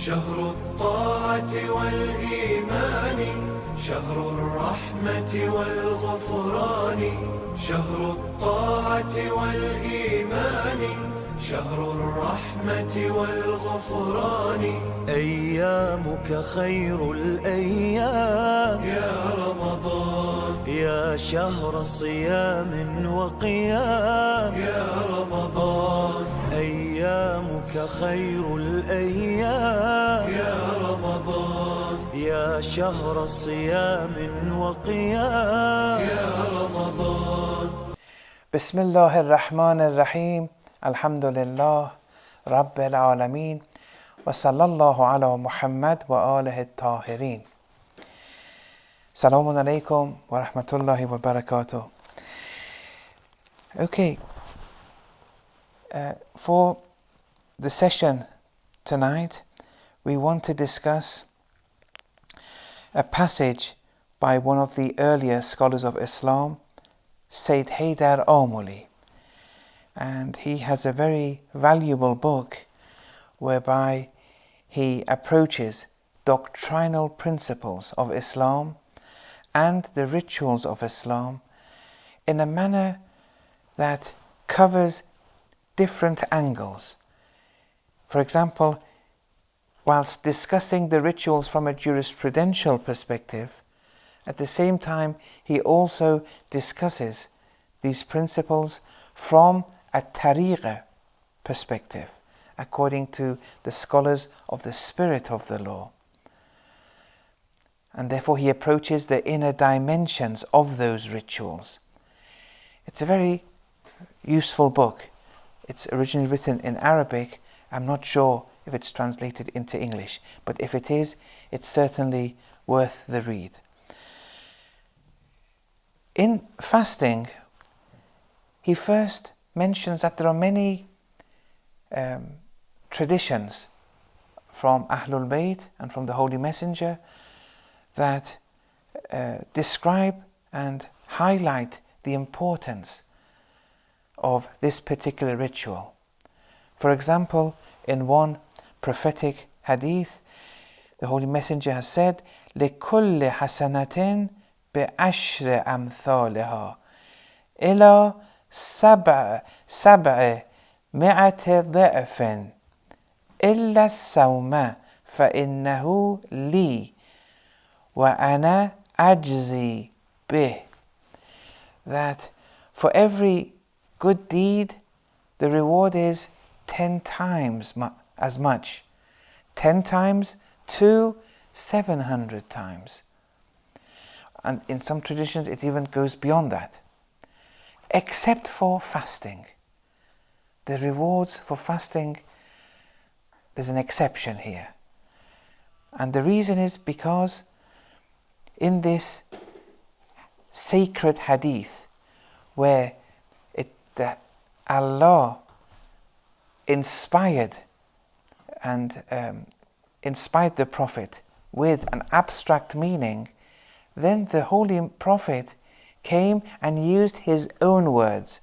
شهر الطاعة والإيمان شهر الرحمة والغفران شهر الطاعة والإيمان شهر الرحمة والغفران أيامك خير الأيام يا رمضان يا شهر صيام وقيام يا رمضان أيامك خير الأيام يا رمضان يا شهر صيام وقيام يا رمضان. بسم الله الرحمن الرحيم. الحمد لله رب العالمين وصلى الله على محمد وآله الطاهرين. Assalamu alaikum wa rahmatullahi wa barakatuh. Okay, for the session tonight, we want to discuss a passage by one of the earlier scholars of Islam, Sayyid Haydar Amuli. And he has a very valuable book whereby he approaches doctrinal principles of Islam and the rituals of Islam in a manner that covers different angles. For example, whilst discussing the rituals from a jurisprudential perspective, at the same time he also discusses these principles from a tariqah perspective, according to the scholars of the spirit of the law. And therefore he approaches the inner dimensions of those rituals. It's a very useful book. It's originally written in Arabic. I'm not sure if it's translated into English, but if it is, it's certainly worth the read. In fasting, he first mentions that there are many traditions from Ahlul Bayt and from the Holy Messenger that describe and highlight the importance of this particular ritual. For example, in one prophetic hadith, the Holy Messenger has said, لِكُلِّ حَسَنَةٍ بِعَشْرِ أَمْثَالِهَا إِلَى سبع مئة ضعف إلا الصوم فإنه لي وأنا أجزي به. That for every good deed the reward is 10 times as much, 10 times to 700 times, and in some traditions it even goes beyond that, except for fasting. The rewards for fasting, there's an exception here, and the reason is because in this sacred hadith where that Allah inspired the Prophet with an abstract meaning, then the Holy Prophet came and used his own words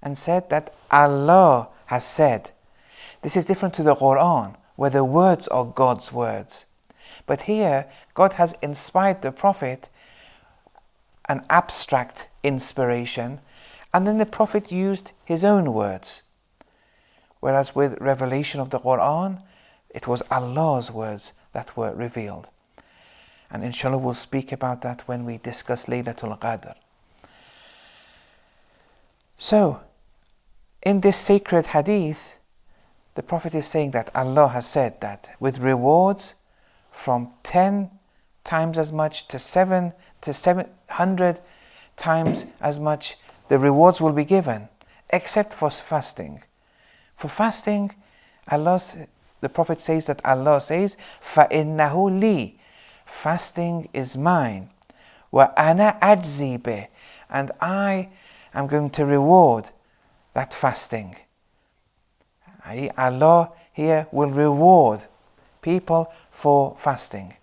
and said that Allah has said. This is different to the Quran, where the words are God's words. But here, God has inspired the Prophet an abstract inspiration, and then the Prophet used his own words. Whereas with revelation of the Quran, it was Allah's words that were revealed. And inshallah we'll speak about that when we discuss Laylatul Qadr. So, in this sacred hadith, the Prophet is saying that Allah has said that with rewards from 10 times as much to 700 times as much, the rewards will be given, except for fasting. For fasting, the Prophet says that Allah says, فَإِنَّهُ لِي, fasting is mine, وَأَنَا أَجْزِي بِهِ, and I am going to reward that fasting. Allah here will reward people for fasting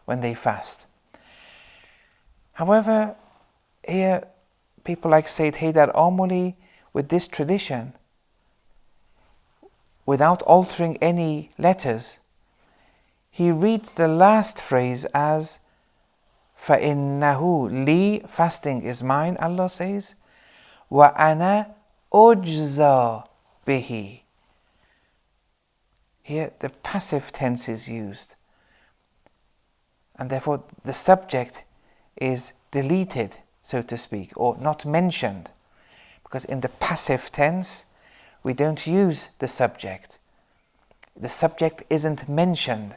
when they fast. However, here people like Sayyid Haydar Amuli, with this tradition, without altering any letters, he reads the last phrase as فَإِنَّهُ li, fasting is mine, Allah says, وَأَنَا أُجْزَى bihi. Here the passive tense is used, and therefore the subject is deleted, so to speak, or not mentioned, because in the passive tense we don't use the subject. The subject isn't mentioned,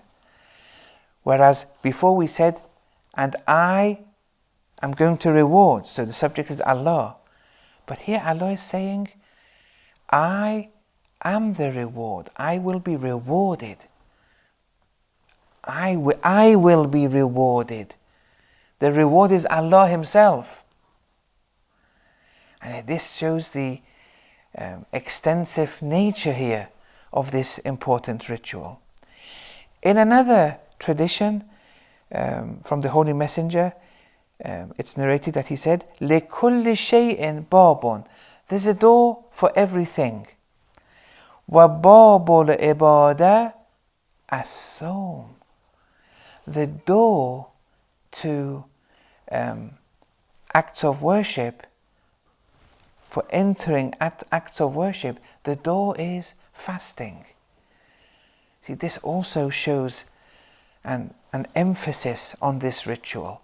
whereas before we said, and I am going to reward, so the subject is Allah. But here Allah is saying, I am the reward. I will be rewarded. I will be rewarded. The reward is Allah Himself. And this shows the extensive nature here of this important ritual. In another tradition from the Holy Messenger, it's narrated that he said, لِكُلِّ شَيْءٍ بَابٌ. There's a door for everything. وَبَابُ الْعِبَادَةِ الصَّوْمُ. The door to acts of worship, for entering acts of worship, the door is fasting. See, this also shows an emphasis on this ritual.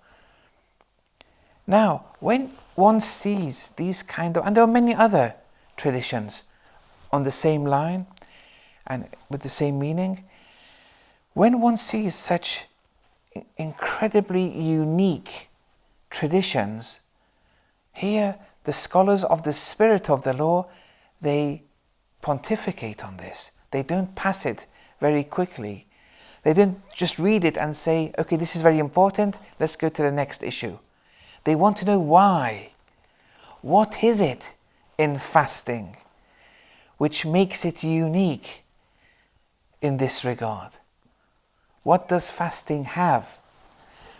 Now, when one sees these kind of, and there are many other traditions on the same line and with the same meaning, when one sees such incredibly unique traditions, here the scholars of the spirit of the law, they pontificate on this. They don't pass it very quickly. They don't just read it and say, okay, this is very important, let's go to the next issue. They want to know why. What is it in fasting which makes it unique in this regard? What does fasting have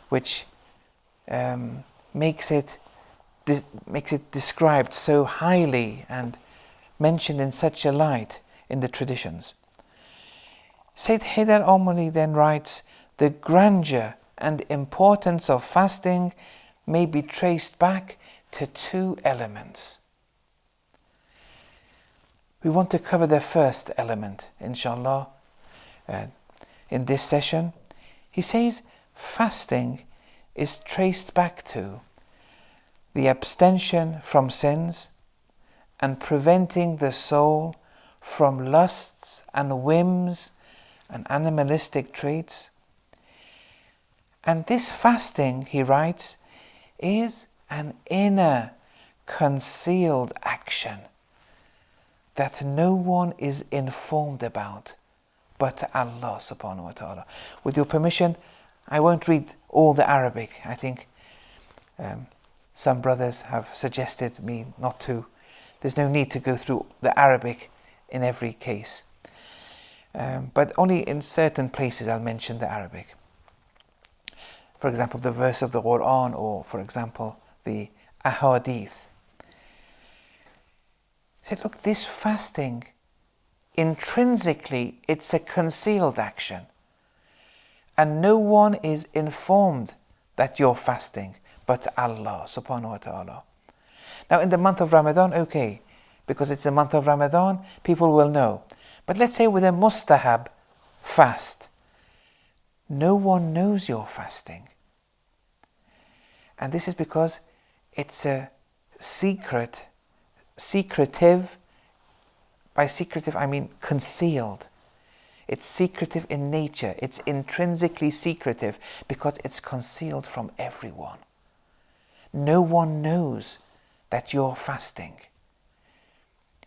which makes it described so highly and mentioned in such a light in the traditions? Sayyid Haydar Omani then writes, the grandeur and importance of fasting may be traced back to two elements. We want to cover the first element, inshallah, in this session. He says fasting is traced back to the abstention from sins and preventing the soul from lusts and whims and animalistic traits. And this fasting, he writes, is an inner concealed action that no one is informed about but Allah subhanahu wa ta'ala. With your permission, I won't read all the Arabic. I think some brothers have suggested me not to. There's no need to go through the Arabic in every case. But only in certain places I'll mention the Arabic. For example, the verse of the Quran, or for example, the Ahadith. He said, look, this fasting, intrinsically, it's a concealed action. And no one is informed that you're fasting but Allah subhanahu wa ta'ala. Now in the month of Ramadan, okay, because it's the month of Ramadan, people will know. But let's say with a mustahab fast, no one knows you're fasting. And this is because it's a secretive, by secretive I mean concealed. It's secretive in nature. It's intrinsically secretive because it's concealed from everyone. No one knows that you're fasting.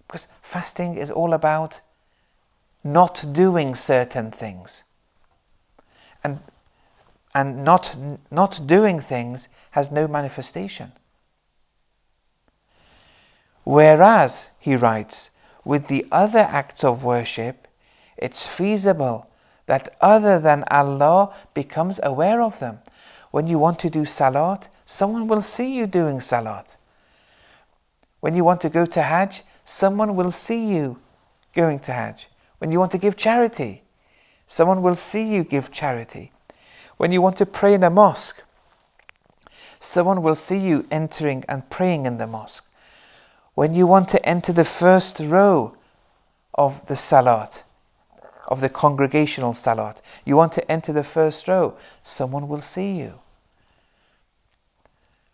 Because fasting is all about not doing certain things. And not doing things has no manifestation. Whereas, he writes, with the other acts of worship, it's feasible that other than Allah becomes aware of them. When you want to do salat, someone will see you doing salat. When you want to go to Hajj, someone will see you going to Hajj. When you want to give charity, Someone will see you give charity. When you want to pray in a mosque, someone will see you entering and praying in the mosque. When you want to enter the first row of the salat, of the congregational salat, you want to enter the first row, someone will see you.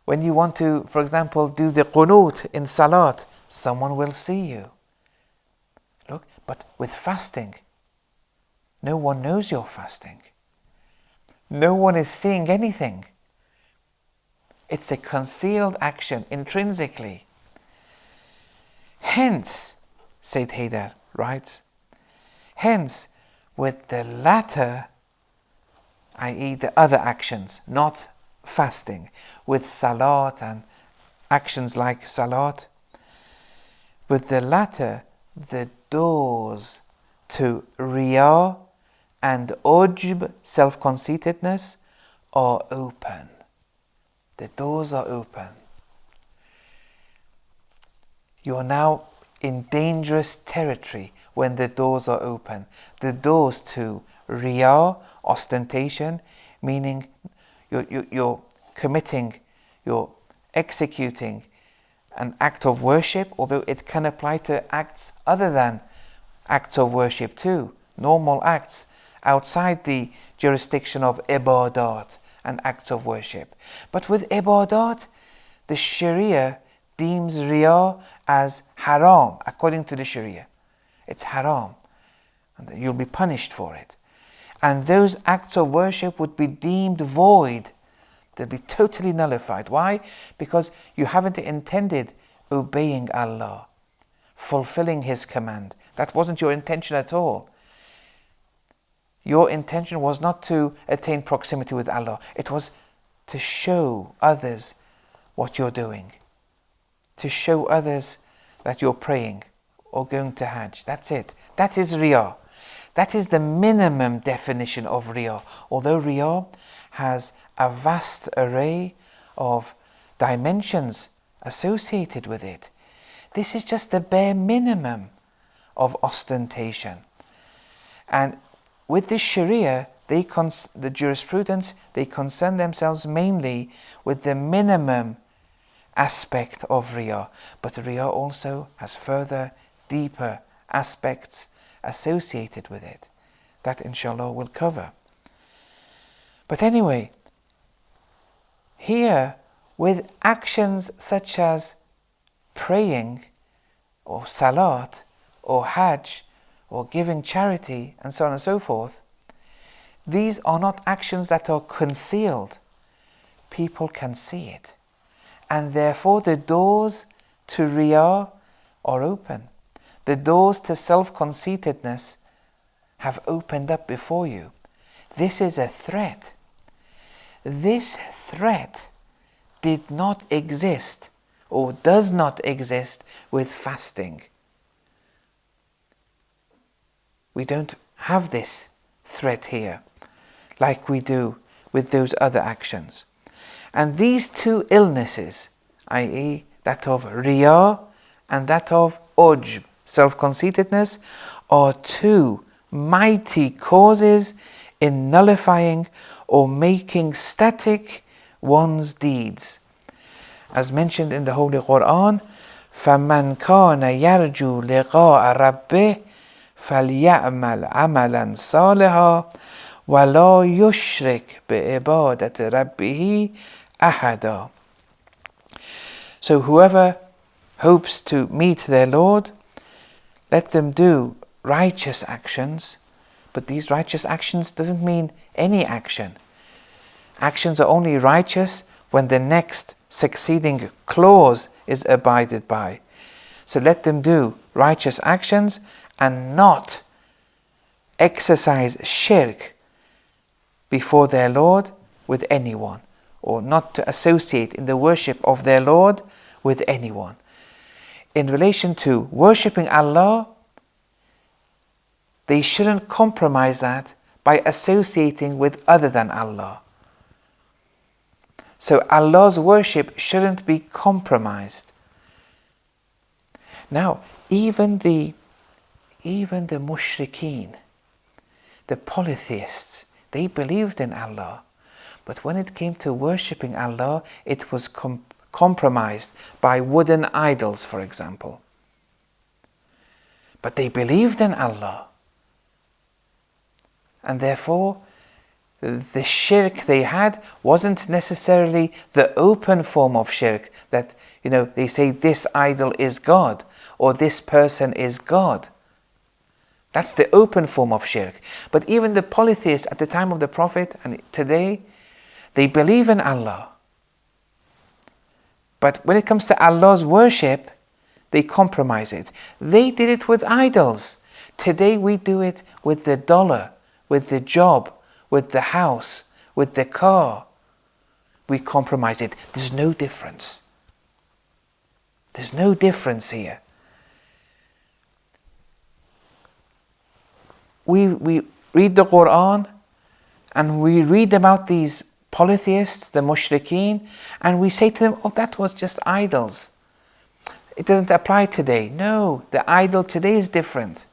When you want to, for example, do the qunut in salat, someone will see you. Look, but with fasting, no one knows you're fasting. No one is seeing anything. It's a concealed action intrinsically. Hence, Sayyid Haydar writes, hence, with the latter, i.e. the other actions, not fasting, with salat and actions like salat, with the latter, the doors to riyā and ujb, self-conceitedness, are open. The doors are open. You are now in dangerous territory when the doors are open. The doors to riyā, ostentation, meaning you're committing, you're executing an act of worship, although it can apply to acts other than acts of worship too, normal acts outside the jurisdiction of ibadat and acts of worship. But with ibadat, the Sharia deems riyā as haram, according to the Sharia. It's haram, and you'll be punished for it. And those acts of worship would be deemed void. They'll be totally nullified. Why? Because you haven't intended obeying Allah, fulfilling His command. That wasn't your intention at all. Your intention was not to attain proximity with Allah. It was to show others what you're doing. To show others that you're praying or going to Hajj. That's it. That is riyā. That is the minimum definition of riyā. Although riyā has a vast array of dimensions associated with it, this is just the bare minimum of ostentation. And with the Sharia, the jurisprudence, they concern themselves mainly with the minimum aspect of riyā. But riyā also has further, deeper aspects associated with it. That inshallah we'll cover. But anyway, here with actions such as praying or salat or hajj or giving charity and so on and so forth, these are not actions that are concealed. People can see it. And therefore the doors to riyā are open. The doors to self-conceitedness have opened up before you. This is a threat. This threat did not exist or does not exist with fasting. We don't have this threat here like we do with those other actions. And these two illnesses, i.e. that of riyā and that of ujb, self-conceitedness, are two mighty causes in nullifying or making static one's deeds. As mentioned in the Holy Quran, فَمَنْ كَانَ يَرْجُو لِقَاءَ رَبِّهِ فَلْيَعْمَلْ عَمَلًا صَالِحًا وَلَا يُشْرِكْ بِعِبَادَةِ رَبِّهِ أَحَدًا. So whoever hopes to meet their Lord, let them do righteous actions. But these righteous actions doesn't mean any action. Actions are only righteous when the next succeeding clause is abided by. So let them do righteous actions and not exercise shirk before their Lord with anyone, or not to associate in the worship of their Lord with anyone. In relation to worshipping Allah, they shouldn't compromise that by associating with other than Allah. So Allah's worship shouldn't be compromised. Now, even the mushrikeen, the polytheists, they believed in Allah. But when it came to worshipping Allah, it was compromised by wooden idols, for example. But they believed in Allah. And therefore, the shirk they had wasn't necessarily the open form of shirk that, they say this idol is God or this person is God. That's the open form of shirk. But even the polytheists at the time of the Prophet and today, they believe in Allah. But when it comes to Allah's worship, they compromise it. They did it with idols. Today we do it with the dollar, with the job, with the house, with the car. We compromise it. There's no difference. There's no difference here. We read the Quran and we read about these polytheists, the mushrikeen, and we say to them, oh, that was just idols. It doesn't apply today. No, the idol today is different.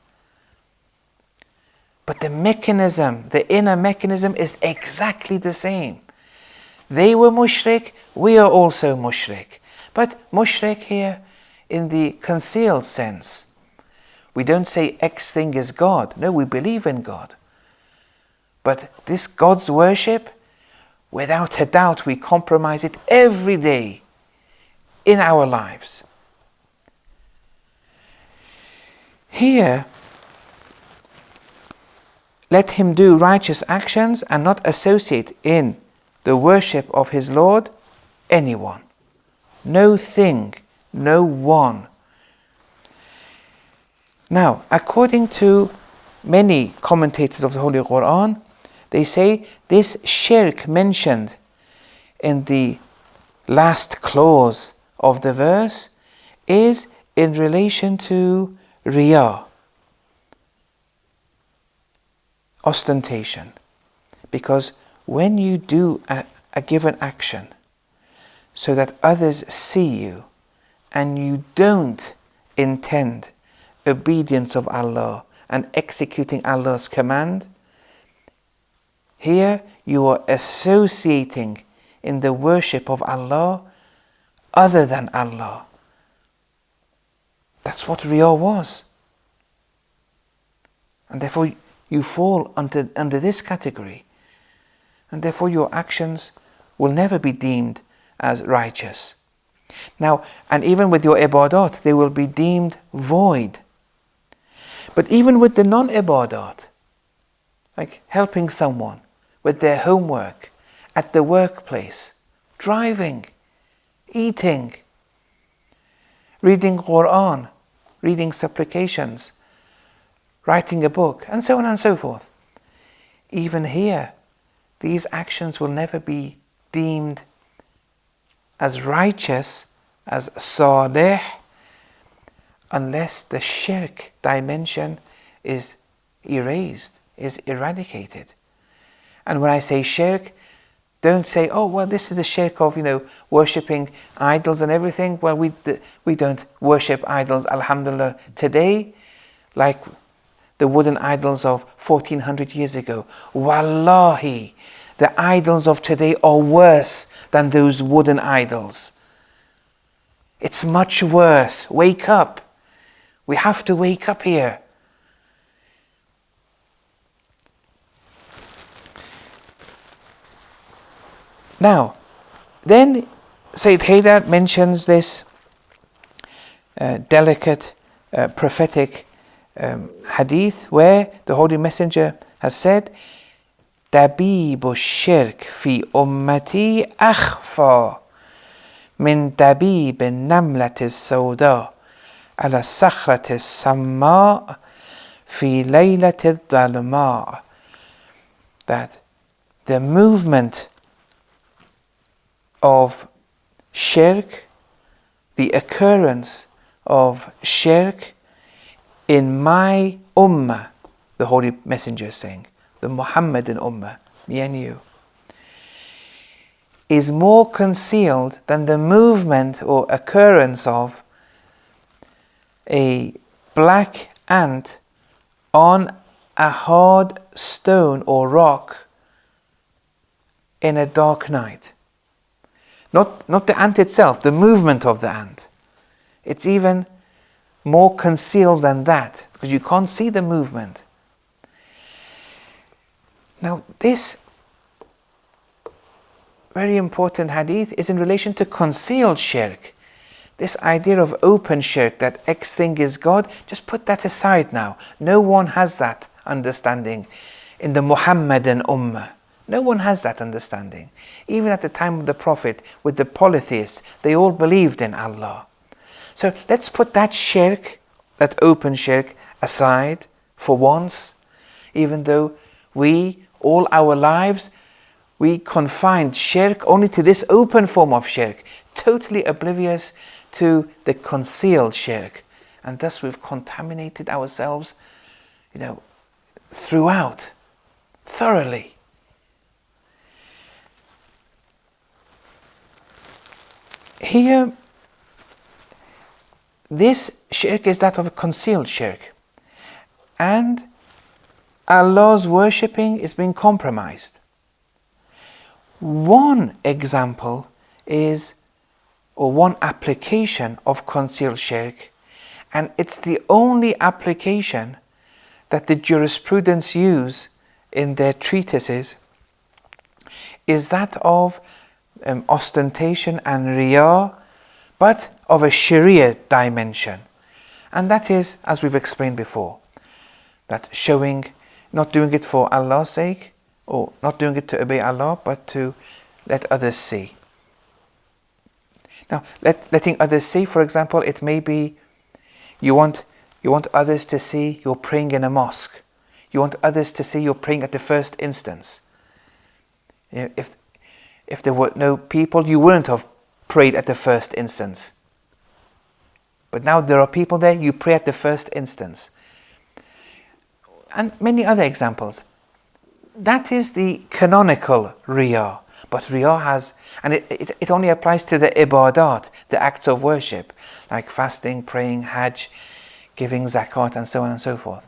But the mechanism, the inner mechanism is exactly the same. They were mushrik, we are also mushrik. But mushrik here in the concealed sense. We don't say X thing is God. No, we believe in God. But this God's worship, without a doubt, we compromise it every day in our lives. Here, let him do righteous actions and not associate in the worship of his Lord anyone. No thing, no one. Now, according to many commentators of the Holy Quran, they say this shirk mentioned in the last clause of the verse is in relation to riyah, ostentation. Because when you do a given action so that others see you and you don't intend obedience of Allah and executing Allah's command, here you are associating in the worship of Allah other than Allah. That's what riyah was. And therefore you fall under this category. And therefore your actions will never be deemed as righteous. Now, and even with your ibadat, they will be deemed void. But even with the non-ibadat, like helping someone with their homework, at the workplace, driving, eating, reading Quran, reading supplications, writing a book, and so on and so forth. Even here, these actions will never be deemed as righteous, as salih, unless the shirk dimension is erased, is eradicated. And when I say shirk, don't say, oh, well, this is the shirk of, worshipping idols and everything. Well, we don't worship idols, alhamdulillah, today, like the wooden idols of 1400 years ago. Wallahi, the idols of today are worse than those wooden idols. It's much worse. Wake up. We have to wake up here. Now, then Sayyid Haydar mentions this delicate prophetic hadith where the Holy Messenger has said, دبيب الشرك في أمتي أخفى من دبيب النملة السوداء على الصخرة السماء في ليلة الظلماء. That the movement of shirk, the occurrence of shirk in my ummah, the Holy Messenger is saying, the Muhammadan ummah, me and you, is more concealed than the movement or occurrence of a black ant on a hard stone or rock in a dark night. Not the ant itself, the movement of the ant. It's even more concealed than that, because you can't see the movement. Now, this very important hadith is in relation to concealed shirk. This idea of open shirk, that X thing is God, just put that aside now. No one has that understanding in the Muhammadan Ummah. No one has that understanding. Even at the time of the Prophet, with the polytheists, they all believed in Allah. So let's put that shirk, that open shirk, aside for once, even though we, all our lives, we confined shirk only to this open form of shirk, totally oblivious to the concealed shirk. And thus we've contaminated ourselves, throughout, thoroughly. Here, this shirk is that of a concealed shirk. And Allah's worshipping is being compromised. One example is, or one application of concealed shirk, and it's the only application that the jurisprudence use in their treatises, is that of ostentation and riyā, but of a Sharia dimension. And that is, as we've explained before, that showing, not doing it for Allah's sake, or not doing it to obey Allah, but to let others see. Now, letting others see, for example, it may be you want others to see you're praying in a mosque. You want others to see you're praying at the first instance. If there were no people, you wouldn't have prayed at the first instance. But now there are people there, you pray at the first instance. And many other examples. That is the canonical riyā. But riyā has, and it only applies to the ibadat, the acts of worship, like fasting, praying, hajj, giving zakat, and so on and so forth.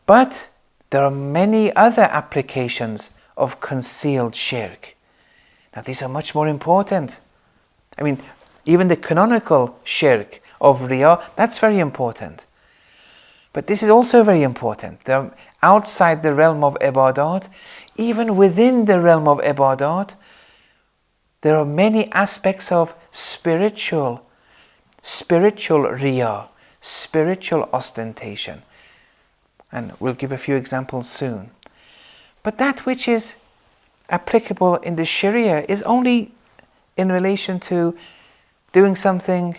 But there are many other applications of concealed shirk. Now these are much more important. I mean, even the canonical shirk of riyā, that's very important. But this is also very important. They're outside the realm of ibadat. Even within the realm of ibadat, there are many aspects of spiritual riyā, spiritual ostentation. And we'll give a few examples soon. But that which is applicable in the Sharia is only in relation to doing something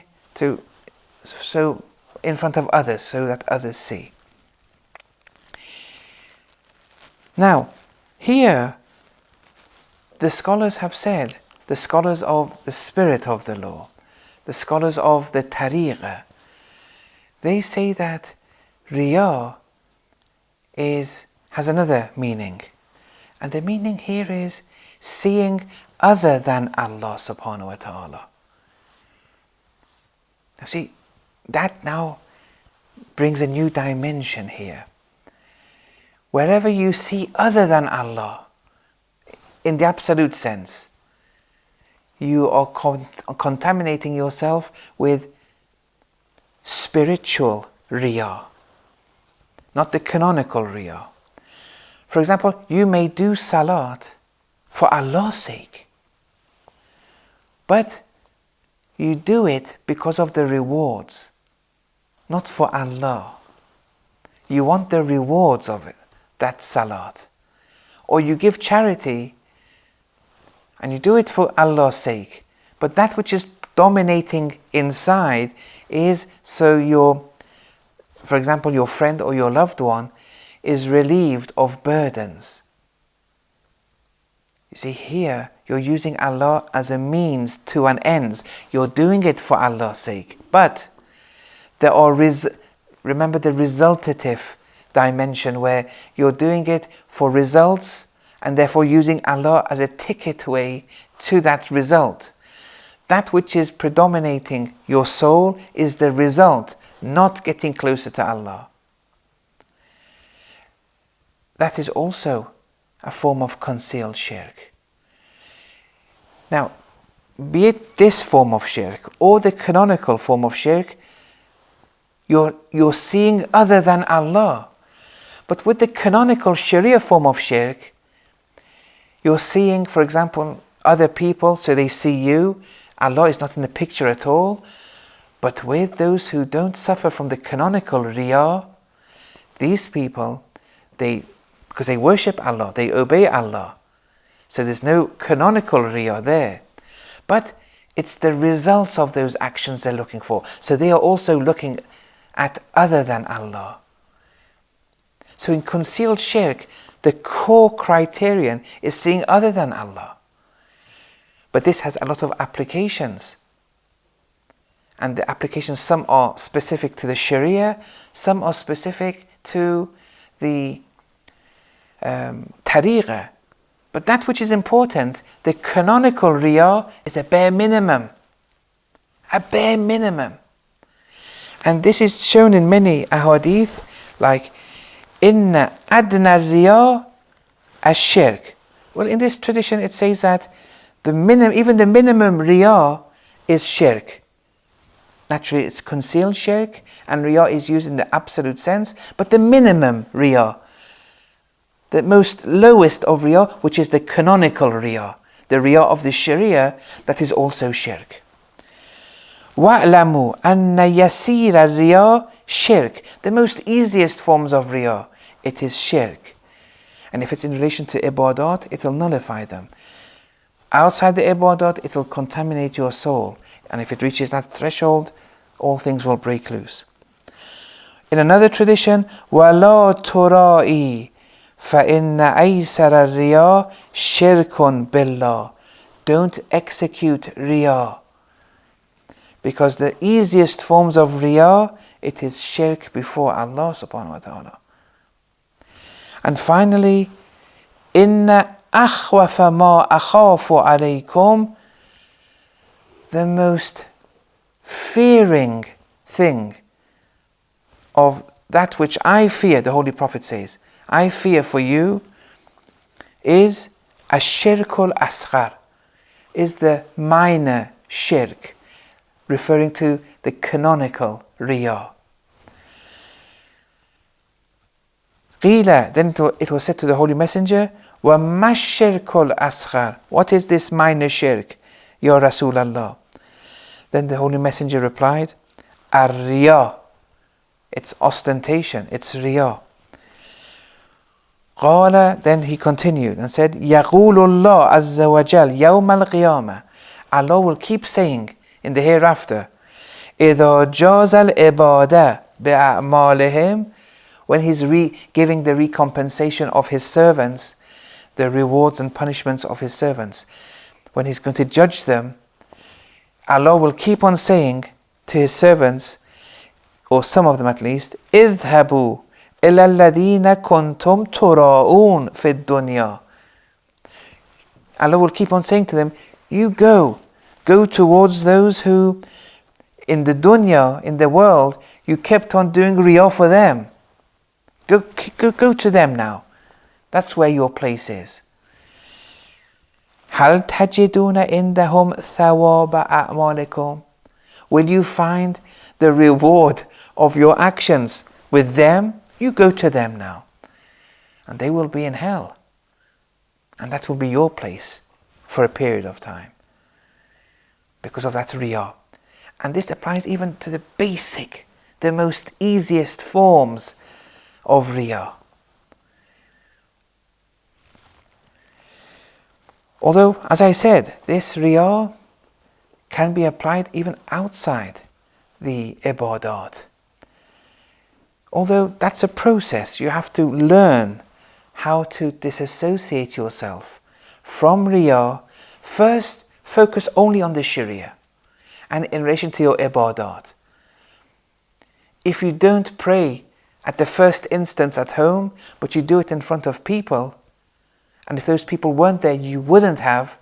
so in front of others, so that others see. Now, here, the scholars have said, the scholars of the spirit of the law, the scholars of the tariqah, they say that riyā has another meaning. And the meaning here is seeing other than Allah subhanahu wa ta'ala. Now see, that now brings a new dimension here. Wherever you see other than Allah, in the absolute sense, you are contaminating yourself with spiritual riyā, not the canonical riyā. For example, you may do salat for Allah's sake, but you do it because of the rewards, not for Allah. You want the rewards of it, that salat. Or you give charity and you do it for Allah's sake, but that which is dominating inside is so for example, your friend or your loved one is relieved of burdens. You see, here you're using Allah as a means to an end. You're doing it for Allah's sake. But there are remember the resultative dimension, where you're doing it for results and therefore using Allah as a ticket way to that result. That which is predominating your soul is the result, not getting closer to Allah. that is also a form of concealed shirk. Now, be it this form of shirk or the canonical form of shirk, you're seeing other than Allah. But with the canonical Sharia form of shirk, you're seeing, for example, other people, so they see you. Allah is not in the picture at all. But with those who don't suffer from the canonical riyah, these people, because they worship Allah, they obey Allah. So there's no canonical riyah there. But it's the results of those actions they're looking for. So they are also looking at other than Allah. So in concealed shirk, the core criterion is seeing other than Allah. But this has a lot of applications. And the applications, some are specific to the Sharia, some are specific to the tariqah. But that which is important, the canonical riyah, is a bare minimum. A bare minimum. And this is shown in many ahadith, like, Inna adna riyah ash-shirk. Well, in this tradition it says that even the minimum riyah is shirk. Naturally, it's concealed shirk, and riyah is used in the absolute sense, but the minimum riyah, the most lowest of riyah, which is the canonical riyah, the riyah of the Sharia, that is also shirk. وَاعْلَمُوا أَنَّ يَسِيرَ الرِّيَاء shirk. The most easiest forms of riyah, it is shirk. And if it's in relation to ibadat, it will nullify them. Outside the ibadat, it will contaminate your soul. And if it reaches that threshold, all things will break loose. In another tradition, وَلَا تُرَائِي فَإِنَّ أَيْسَرَ الرِّيَاء شِرْكٌ بِاللَّهِ. Don't execute riyah. Because the easiest forms of riyah, it is shirk before Allah subhanahu wa ta'ala. And finally, إِنَّ أَخْوَفَ مَا أَخَافُ عَلَيْكُمْ. The most fearing thing of that which I fear, the Holy Prophet says, I fear for you, is ash-shirkul asghar, is the minor shirk, referring to the canonical riyah. Qila, then it was said to the Holy Messenger, وَمَا الشِّرْكُ الْأَصْغَرُ. What is this minor shirk, Ya Rasulallah? Then the Holy Messenger replied, Ar-Riyah. It's ostentation, it's Riyah. Qala, then he continued and said, يَقُولُ اللَّهُ عَزَّ وَجَلَّ يَوْمَ الْقِيَامَةِ. Allah will keep saying in the hereafter, إِذَا جَازَ الْعِبَادَةِ بِأَعْمَالِهِمْ. When he's giving the recompensation of his servants, the rewards and punishments of his servants, when he's going to judge them, Allah will keep on saying to his servants, or some of them at least, اذهبوا إلى الذين كنتم تراءون في الدنيا. Allah will keep on saying to them, you go towards those who in the dunya, in the world, you kept on doing riyah for them. Go to them now. That's where your place is. هل تجدون عندهم ثواب أعمالكم. Will you find the reward of your actions with them? You go to them now. And they will be in hell. And that will be your place for a period of time. Because of that riyah. And this applies even to the basic, the most easiest forms of riyah. Although, as I said, this riyah can be applied even outside the ibadat. Although that's a process, you have to learn how to disassociate yourself from riyah. First, focus only on the Sharia and in relation to your ibadat. If you don't pray at the first instance at home, but you do it in front of people, and if those people weren't there, you wouldn't have.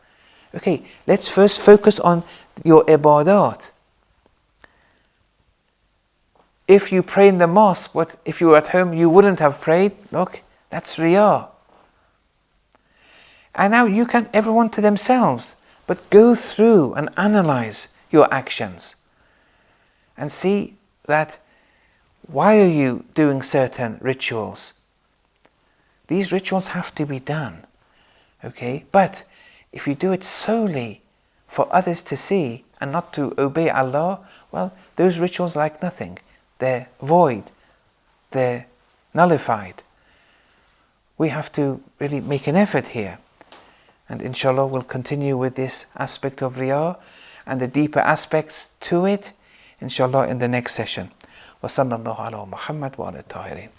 Okay, let's first focus on your ibadat. If you pray in the mosque, but if you were at home, you wouldn't have prayed. Look, That's riyā. And now everyone to themselves, but go through and analyze your actions and see that why are you doing certain rituals? These rituals have to be done, okay? But if you do it solely for others to see and not to obey Allah, well, those rituals are like nothing. They're void. They're nullified. We have to really make an effort here. And inshallah we'll continue with this aspect of riyā and the deeper aspects to it, inshallah, in the next session. وصلى الله على محمد وعلى الطاهرين.